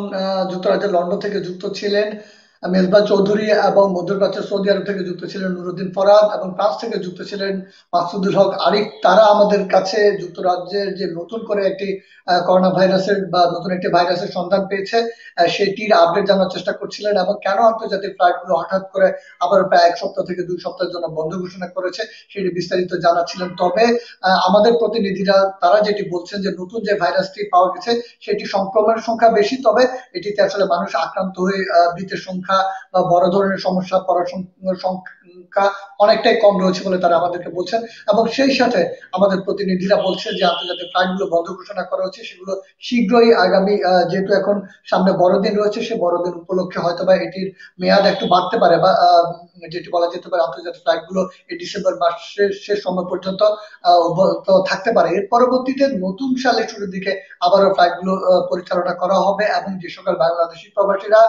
যুক্তরাজ্যের লন্ডন থেকে যুক্ত ছিলেন মেজবা চৌধুরী এবং মধ্যপ্রাচ্যের সৌদি আরব থেকে যুক্ত ছিলেন নুরুদ্দিন ফরাদ এবং ফ্রান্স থেকে যুক্ত ছিলেন মাকসুদুল হক আরিফ। তারা আমাদের কাছে যুক্তরাজ্যের যে নতুন করে একটি করোনা ভাইরাসের বা নতুন একটি ভাইরাসের সন্ধান পেয়েছে সেটির আপডেট জানার চেষ্টা করছিলেন এবং কেন আন্তর্জাতিক ফ্লাইটগুলো হঠাৎ করে আবার প্রায় 1 সপ্তাহ থেকে 2 সপ্তাহের জন্য বন্ধ ঘোষণা করেছে সেটি বিস্তারিত জানাচ্ছিলেন। তবে আমাদের প্রতিনিধিরা তারা যেটি বলছেন যে নতুন যে ভাইরাসটি পাওয়া গেছে সেটি সংক্রমণের সংখ্যা বেশি, তবে এটিতে আসলে মানুষ আক্রান্ত হয়ে মৃতের সংখ্যা বা বড় ধরনের সমস্যা পড়ার সংখ্যা অনেকটাই কম রয়েছে বলে তারা আমাদেরকে বলছেন। এবং সেই সাথে আমাদের প্রতিনিধিরা বলছে যে আন্তর্জাতিক ফ্লাইটগুলো বন্ধ ঘোষণা করা হচ্ছে সেগুলো শীঘ্রই আগামী যেহেতু এখন সামনে বড়দিন রয়েছে সেই বড়দিন উপলক্ষে হয়তোবা এটির মেয়াদ একটু বাড়তে পারে বা যেটি বলা যেতে পারে আন্তর্জাতিক ফ্লাইটগুলো এই ডিসেম্বর মাসের শেষ সময় পর্যন্ত অব্যাহত থাকতে পারে। এর পরবর্তীতে নতুন সালের শুরুর দিকে আবারও ফ্লাইটগুলো পরিচালনা করা হবে এবং যে সকল বাংলাদেশি প্রবাসীরা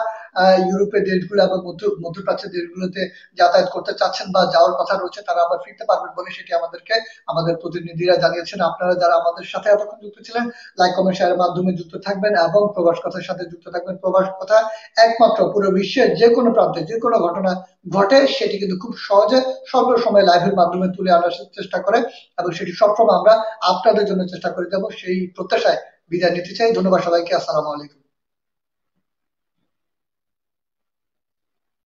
ইউরোপের দেশগুলো এবং মধ্যপ্রাচ্যের দেশগুলোতে যাতায়াত করতে চাচ্ছেন বা যাওয়ার কথা রয়েছে তারা আবার ফিরতে পারবেন বলে সেটি আমাদেরকে আমাদের প্রতিনিধিরা জানিয়েছেন। আপনারা যারা আমাদের সাথে এতক্ষণ যুক্ত ছিলেন লাইক কমেন্ট শেয়ারের মাধ্যমে যুক্ত থাকবেন এবং প্রবাস কথার সাথে যুক্ত থাকবেন। প্রবাস কথা একমাত্র পুরো বিশ্বের যে কোনো প্রান্তে যে কোনো ঘটনা ঘটে সেটি কিন্তু খুব সহজে সর্বসময় লাইভের মাধ্যমে তুলে আনার চেষ্টা করে এবং সেটি সবসময় আমরা আপনাদের জন্য চেষ্টা করে যাব, সেই প্রত্যাশায় বিদায় নিতে চাই। ধন্যবাদ সবাইকে। আসসালামু আলাইকুম।